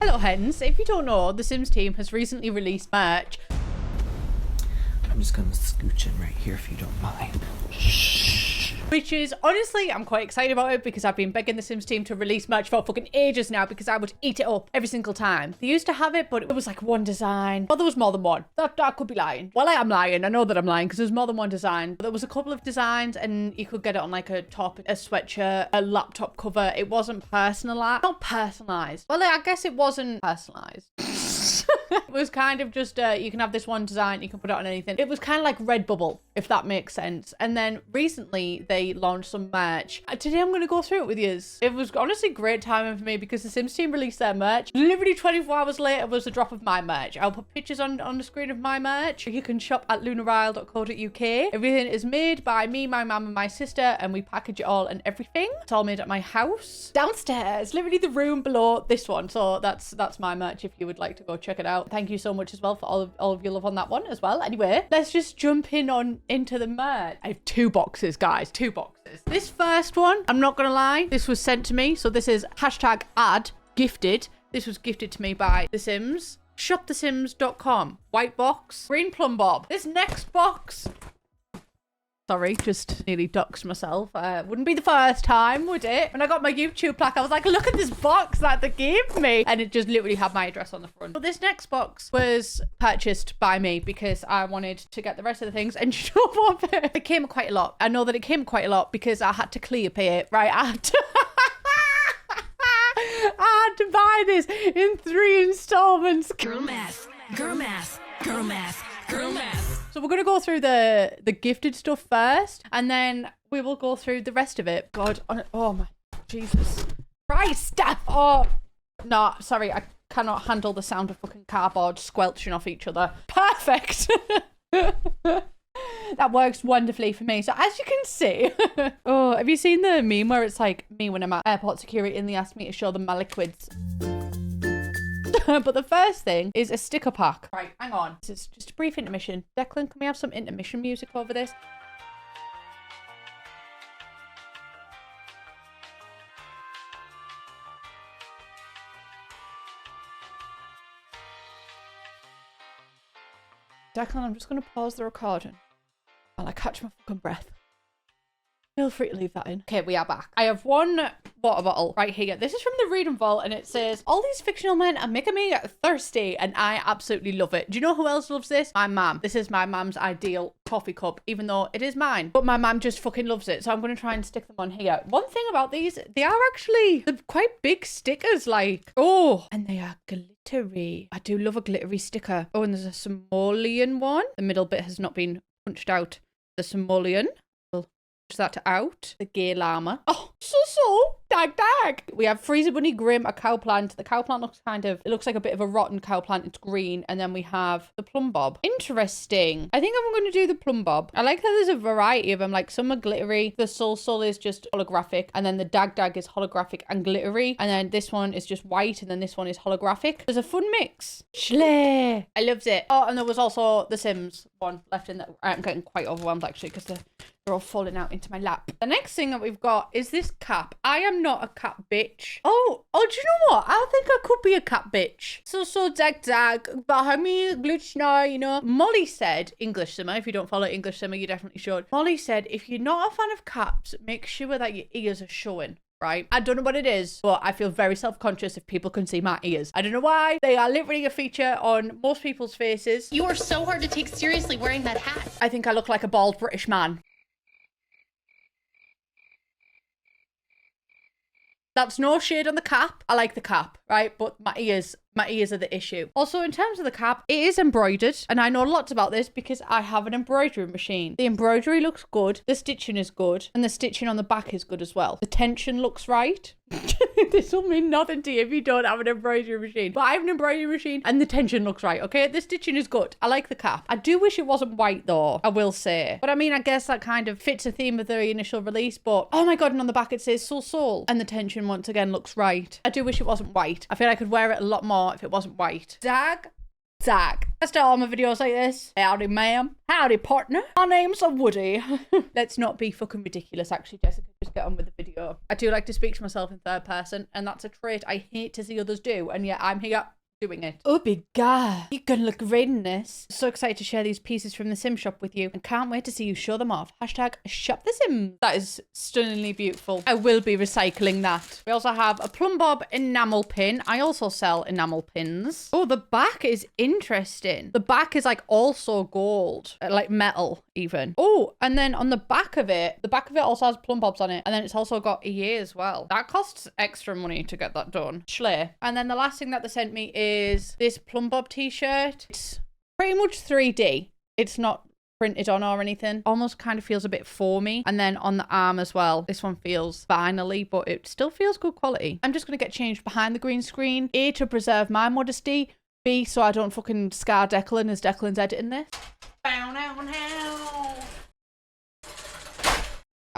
Hello hens, if you don't know, the Sims team has recently released merch. I'm just gonna scooch in right here if you don't mind. Which is, honestly, I'm quite excited about it because I've been begging the Sims team to release merch for fucking ages now because I would eat it up every single time. They used to have it, but it was like one design. Well, there was more than one. That could be lying. Well, I am lying. I know that I'm lying because there's more than one design. But there was a couple of designs and you could get it on like a top, a sweatshirt, a laptop cover. It wasn't personalized. Not personalized. Well, I guess it wasn't personalized. It was kind of just, you can have this one design, you can put it on anything. It was kind of like Redbubble, if that makes sense. And then recently they launched some merch. Today I'm going to go through it with you. It was honestly great timing for me because the Sims team released their merch. Literally 24 hours later was the drop of my merch. I'll put pictures on the screen of my merch. You can shop at lunarisle.co.uk. Everything is made by me, my mum and my sister, and we package it all and everything. It's all made at my house. Downstairs, literally the room below this one. So that's my merch if you would like to go check it out. Thank you so much as well for all of your love on that one as well. Anyway, let's just jump into the merch. I have 2 boxes, guys, 2 boxes. This first one, I'm not gonna lie, this was sent to me. So this is #ad gifted. This was gifted to me by The Sims. Shopthesims.com. White box, green plum bob. This next box, sorry, just nearly doxed myself. Wouldn't be the first time, would it? When I got my YouTube plaque, I was like, look at this box that they gave me. And it just literally had my address on the front. But this next box was purchased by me because I wanted to get the rest of the things. And you know what? It came quite a lot. I know that it came quite a lot because I had to clear pay it, right? I had to buy this in 3 installments. Girl math, girl math, girl math, girl math. So we're going to go through the gifted stuff first, and then we will go through the rest of it. God, oh my Jesus Christ. Oh, no, sorry. I cannot handle the sound of fucking cardboard squelching off each other. Perfect. That works wonderfully for me. So as you can see, oh, have you seen the meme where it's like me when I'm at airport security and they ask me to show them my liquids? But the first thing is a sticker pack. Right, hang on. This is just a brief intermission. Declan, can we have some intermission music over this? Declan, I'm just going to pause the recording while I catch my fucking breath. Feel free to leave that in. Okay, we are back. I have one water bottle right here. This is from the Reading Vault and it says, all these fictional men are making me thirsty, and I absolutely love it. Do you know who else loves this? My mum. This is my mum's ideal coffee cup, even though it is mine. But my mum just fucking loves it. So I'm going to try and stick them on here. One thing about these, they're quite big stickers, like, oh, and they are glittery. I do love a glittery sticker. Oh, and there's a simoleon one. The middle bit has not been punched out. The simoleon. That out. The gay llama. Oh, so dag. We have Freezer Bunny, Grim, a cow plant. The cow plant looks it looks like a bit of a rotten cow plant. It's green. And then we have the plum bob. Interesting. I think I'm going to do the plum bob. I like how there's a variety of them. Like some are glittery. The soul is just holographic. And then the dag is holographic and glittery. And then this one is just white. And then this one is holographic. There's a fun mix. Schley. I loved it. Oh, and there was also the Sims one left in that. I'm getting quite overwhelmed actually because they're all falling out into my lap. The next thing that we've got is this cap. I am not a cap bitch. Oh, do you know what? I think I could be a cap bitch. So dag, behind me, glitch now, you know. Molly said, English Simmer, if you don't follow English Simmer, you definitely should. Molly said, if you're not a fan of caps, make sure that your ears are showing. Right? I don't know what it is, but I feel very self-conscious if people can see my ears. I don't know why. They are literally a feature on most people's faces. You are so hard to take seriously wearing that hat. I think I look like a bald British man. That's no shade on the cap. I like the cap, right? But my ears are the issue. Also, in terms of the cap, it is embroidered. And I know lots about this because I have an embroidery machine. The embroidery looks good. The stitching is good. And the stitching on the back is good as well. The tension looks right. This will mean nothing to you if you don't have an embroidery machine. But I have an embroidery machine and the tension looks right, okay? The stitching is good. I like the cap. I do wish it wasn't white though, I will say. But I mean, I guess that kind of fits the theme of the initial release. But oh my God, and on the back it says soul. And the tension once again looks right. I do wish it wasn't white. I feel I could wear it a lot more if it wasn't white. Dag Zach. I start all my videos like this. Howdy, ma'am. Howdy, partner. My name's Woody. Let's not be fucking ridiculous, actually, Jessica. Just get on with the video. I do like to speak to myself in third person, and that's a trait I hate to see others do, and yet I'm here doing it. Oh, big guy. You're gonna look great in this. So excited to share these pieces from the Sim shop with you, and can't wait to see you show them off. Hashtag shop the Sims. That is stunningly beautiful. I will be recycling that. We also have a Plumbob enamel pin. I also sell enamel pins. Oh, the back is interesting. The back is like also gold, like metal even. Oh, and then on the back of it also has Plumbobs on it, and then it's also got EA as well. That costs extra money to get that done. Schley. And then the last thing that they sent me is this Plumbob t-shirt. It's pretty much 3D. It's not printed on or anything. Almost kind of feels a bit foamy. And then on the arm as well, this one feels vinily, but it still feels good quality. I'm just going to get changed behind the green screen. A, to preserve my modesty. B, so I don't fucking scar Declan as Declan's editing this. I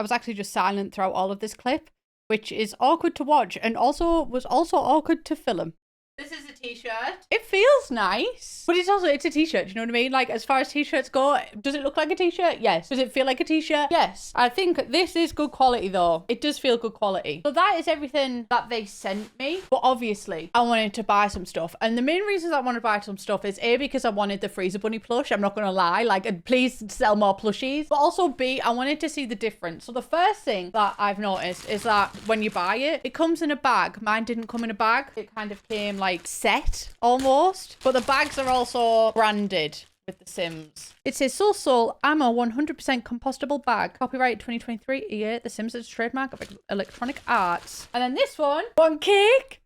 was actually just silent throughout all of this clip, which is awkward to watch and was also awkward to film. This is a t-shirt. It feels nice, but it's a t-shirt. You know what I mean? Like, as far as t-shirts go, does it look like a t-shirt? Yes. Does it feel like a t-shirt? Yes. I think this is good quality though. It does feel good quality. So that is everything that they sent me. But obviously, I wanted to buy some stuff. And the main reasons I want to buy some stuff is A, because I wanted the Freezer Bunny plush. I'm not going to lie. Like, please sell more plushies. But also B, I wanted to see the difference. So the first thing that I've noticed is that when you buy it, it comes in a bag. Mine didn't come in a bag. It kind of came like set almost, but the bags are also branded with the Sims. It says Soul Ammo 100% compostable bag. Copyright 2023. EA. The Sims is a trademark of Electronic Arts. And then this one cake,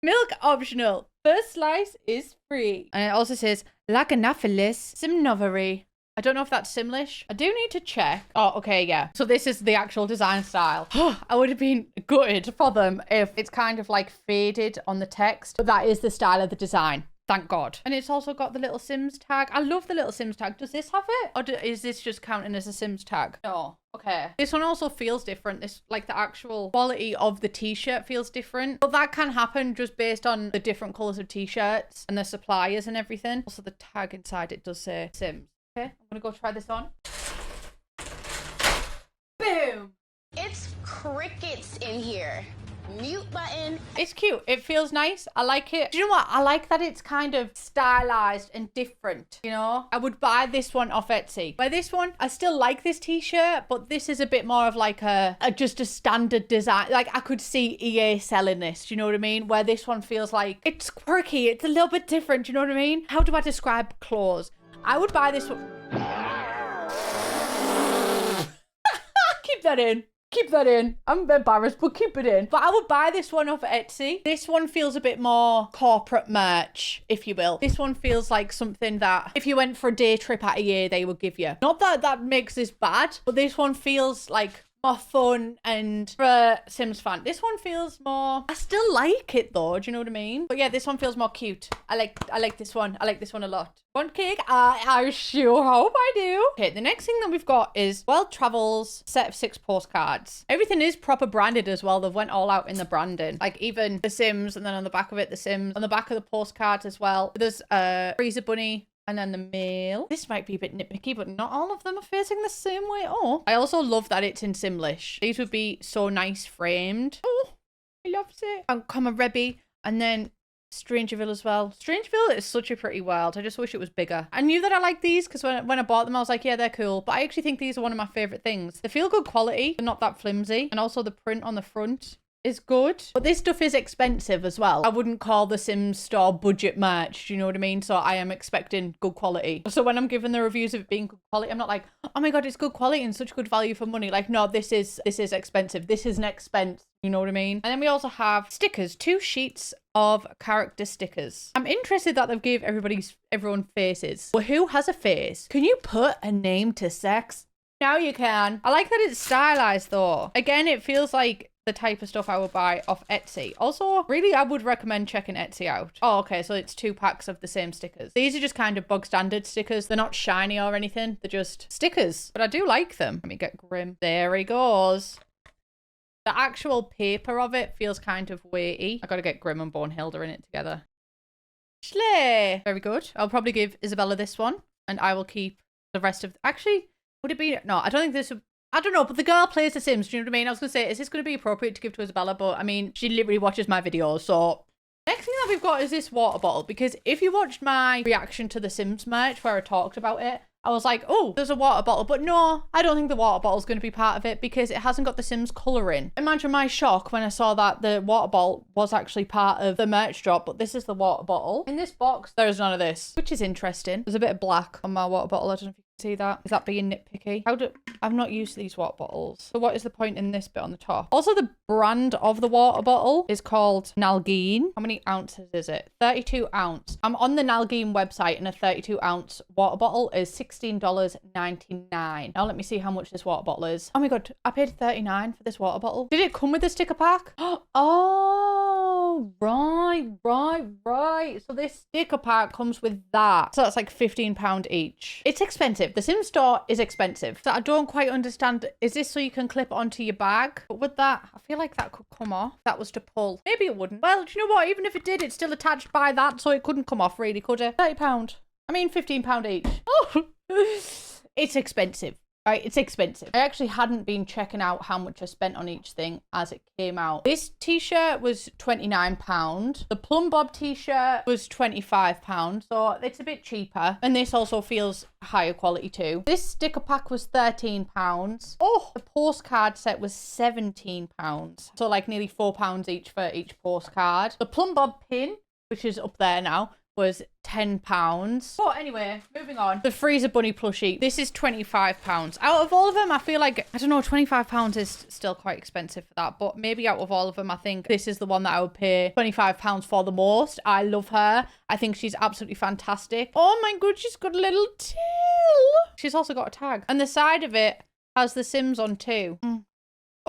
milk optional. First slice is free. And it also says Laganaphilis Simnovery. I don't know if that's Simlish. I do need to check. Oh, okay, yeah. So this is the actual design style. I would have been gutted for them if it's kind of like faded on the text, but that is the style of the design. Thank God. And it's also got the little Sims tag. I love the little Sims tag. Does this have it? Or is this just counting as a Sims tag? No. Okay. This one also feels different. This, like, the actual quality of the t-shirt feels different. But that can happen just based on the different colors of t-shirts and the suppliers and everything. Also, the tag inside it does say Sims. Okay, I'm gonna go try this on. Boom! It's crickets in here. Mute button. It's cute. It feels nice. I like it. Do you know what? I like that it's kind of stylized and different, you know? I would buy this one off Etsy. By this one, I still like this t-shirt, but this is a bit more of like just a standard design. Like, I could see EA selling this, do you know what I mean? Where this one feels like it's quirky. It's a little bit different, do you know what I mean? How do I describe clothes? I would buy this one. Keep that in. Keep that in. I'm embarrassed, but keep it in. But I would buy this one off Etsy. This one feels a bit more corporate merch, if you will. This one feels like something that if you went for a day trip at EA, they would give you. Not that that makes this bad, but this one feels like more fun and for a Sims fan. This one feels more, I still like it though, do you know what I mean? But yeah, this one feels more cute. I like this one. I like this one a lot. One cake? I sure hope I do. Okay, the next thing that we've got is World Travels set of 6 postcards. Everything is proper branded as well. They've went all out in the branding. Like even the Sims, and then on the back of it, the Sims. On the back of the postcards as well, there's a Freezer Bunny. And then the mail. This might be a bit nitpicky, but not all of them are facing the same way. Oh, I also love that it's in Simlish. These would be so nice framed. Oh, I love it. And Comma Rebby. And then Strangerville as well. Strangerville is such a pretty world. I just wish it was bigger. I knew that I liked these because when I bought them, I was like, yeah, they're cool. But I actually think these are one of my favorite things. They feel good quality. They're not that flimsy. And also the print on the front is good, but this stuff is expensive as well. I wouldn't call the Sims store budget merch, do you know what I mean? So I am expecting good quality. So when I'm giving the reviews of it being good quality, I'm not like, oh my god, it's good quality and such good value for money. Like, no, this is expensive. This is an expense, you know what I mean? And then we also have stickers, 2 sheets of character stickers. I'm interested that they've gave everyone faces. Well, who has a face? Can you put a name to sex? Now you can. I like that it's stylized though. Again, it feels like the type of stuff I would buy off Etsy. Also, really, I would recommend checking Etsy out. Oh, okay, so it's 2 packs of the same stickers. These are just kind of bog standard stickers. They're not shiny or anything. They're just stickers, but I do like them. Let me get Grim. There he goes. The actual paper of it feels kind of weighty. I gotta get Grim and Bornhilda in it together. Slay. Very good. I'll probably give Isabella this one, and I will keep the rest of... Actually, would it be... No, I don't think this would... I don't know, but the girl plays The Sims. Do you know what I mean? I was going to say, is this going to be appropriate to give to Isabella? But, I mean, she literally watches my videos, so... Next thing that we've got is this water bottle, because if you watched my reaction to the Sims merch where I talked about it, I was like, oh, there's a water bottle. But no, I don't think the water bottle is going to be part of it because it hasn't got the Sims colour in. Imagine my shock when I saw that the water bottle was actually part of the merch drop, but this is the water bottle. In this box, there is none of this, which is interesting. There's a bit of black on my water bottle. I don't know if you can see that. Is that being nitpicky? I've not used these water bottles. So what is the point in this bit on the top? Also, the brand of the water bottle is called Nalgene. How many ounces is it? 32 ounce. I'm on the Nalgene website and a 32 ounce water bottle is $16.99. Now let me see how much this water bottle is. Oh my God, I paid $39 for this water bottle. Did it come with a sticker pack? Oh, right. So this sticker pack comes with that. So that's like £15 each. It's expensive. The Sims store is expensive. So I don't quite understand. Is this so you can clip onto your bag? But with that, I feel like that could come off. If that was to pull. Maybe it wouldn't. Well, do you know what? Even if it did, it's still attached by that, so it couldn't come off really, could it? £30. I mean, £15 each. Oh, it's expensive. Right, it's expensive. I actually hadn't been checking out how much I spent on each thing as it came out. This t-shirt was £29. The Plum Bob t-shirt was £25. So it's a bit cheaper. And this also feels higher quality too. This sticker pack was £13. Oh, the postcard set was £17. So like nearly £4 each for each postcard. The Plum Bob pin, which is up there now, was £10. But anyway, moving on. The Freezer Bunny plushie. This is £25. Out of all of them, I feel like, I don't know, £25 is still quite expensive for that. But maybe out of all of them, I think this is the one that I would pay £25 for the most. I love her. I think she's absolutely fantastic. Oh my God, she's got a little tail. She's also got a tag. And the side of it has the Sims on too.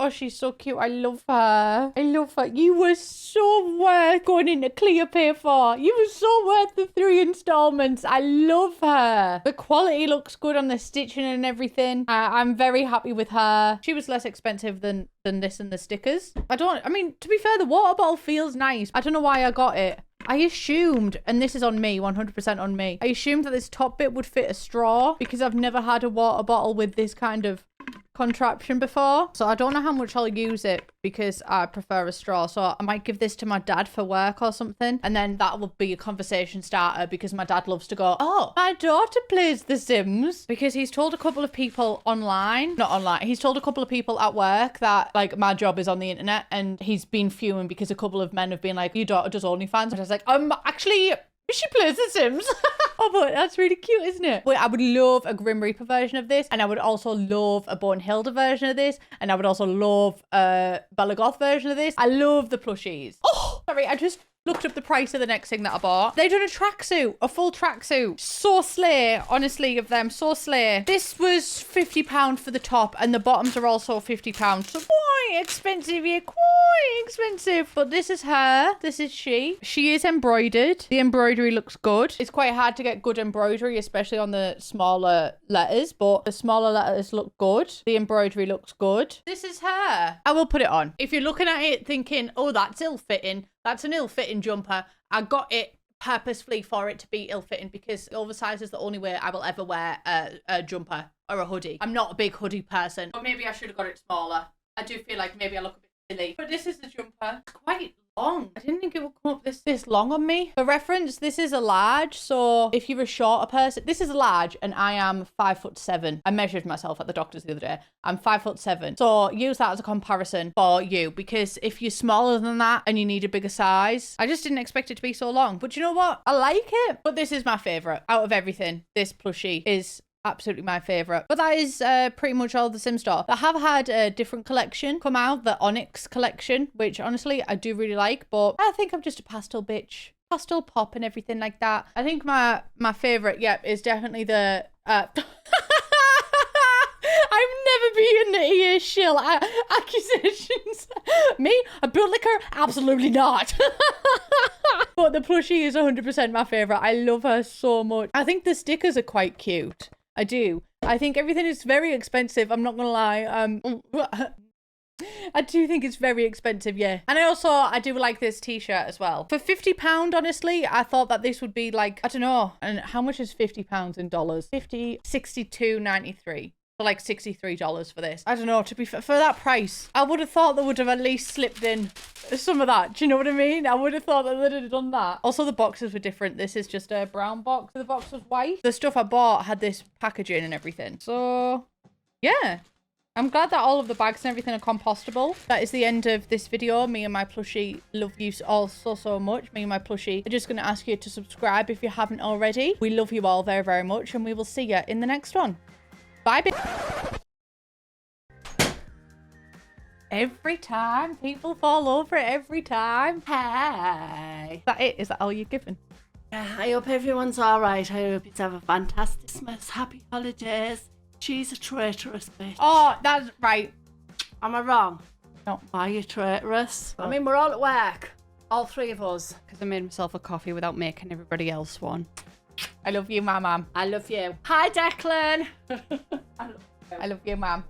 Oh, she's so cute. I love her. I love her. You were so worth going into Cleopatra for. You were so worth the 3 installments. I love her. The quality looks good on the stitching and everything. I'm very happy with her. She was less expensive than this and the stickers. I mean, to be fair, the water bottle feels nice. I don't know why I got it. I assumed, and this is on me, 100% on me, I assumed that this top bit would fit a straw because I've never had a water bottle with this kind of contraption before. So I don't know how much I'll use it because I prefer a straw. So I might give this to my dad for work or something. And then that will be a conversation starter because my dad loves to go, oh, my daughter plays The Sims. Because he's told a couple of people he's told a couple of people at work that like my job is on the internet, and he's been fuming because a couple of men have been like, your daughter does OnlyFans. And I was like, actually, she plays The Sims. Oh, but that's really cute, isn't it? Wait, I would love a Grim Reaper version of this. And I would also love a Bornhilda version of this. And I would also love a Bella Goth version of this. I love the plushies. Oh, sorry, I just looked up the price of the next thing that I bought. They done a tracksuit, a full tracksuit. So slay, honestly, of them. So slay. This was £50 for the top, and the bottoms are also £50. So quite expensive here, quite expensive. But this is her. This is she. She is embroidered. The embroidery looks good. It's quite hard to get good embroidery, especially on the smaller letters, but the smaller letters look good. The embroidery looks good. This is her. I will put it on. If you're looking at it thinking, oh, that's ill-fitting, that's an ill-fitting jumper, I got it purposefully for it to be ill-fitting because oversized is the only way I will ever wear a jumper or a hoodie. I'm not a big hoodie person. Or maybe I should have got it smaller. I do feel like maybe I look a bit silly. But this is the jumper. It's quite long. I didn't think it would come up this long on me. For reference, this is a large. So if you're a shorter person, this is a large and I am 5'7". I measured myself at the doctor's the other day. I'm 5'7". So use that as a comparison for you, because if you're smaller than that and you need a bigger size, I just didn't expect it to be so long. But you know what? I like it. But this is my favorite out of everything. This plushie is absolutely my favorite. But that is pretty much all the Sims store. I have had a different collection come out, the Onyx collection, which honestly I do really like, but I think I'm just a pastel bitch. Pastel pop and everything like that. I think my favorite, is definitely the I've never been here shill accusations. Me? A bootlicker? Absolutely not. But the plushie is 100% my favorite. I love her so much. I think the stickers are quite cute. I do. I think everything is very expensive. I'm not gonna lie. I do think it's very expensive, yeah. And I do like this t-shirt as well. For £50, honestly, I thought that this would be like, I don't know. And how much is £50 in dollars? 62.93. For like $63 for this. I don't know, to be for that price, I would have thought they would have at least slipped in some of that. Do you know what I mean? I would have thought that they'd have done that. Also, the boxes were different. This is just a brown box. The box was white. The stuff I bought had this packaging and everything. So, yeah. I'm glad that all of the bags and everything are compostable. That is the end of this video. Me and my plushie love you all so much. Me and my plushie are just going to ask you to subscribe if you haven't already. We love you all very much, and we will see you in the next one. Bye. Every time people fall over it, every time. Hey. Is that it? Is that all you're giving? Yeah, I hope everyone's all right. I hope you have a fantastic Christmas. Happy holidays. She's a traitorous bitch. Oh, that's right. Am I wrong? No. Why are you traitorous? Oh. I mean, we're all at work. All three of us. Because I made myself a coffee without making everybody else one. I love you, my mum. I love you. Hi, Declan. I love you, mum.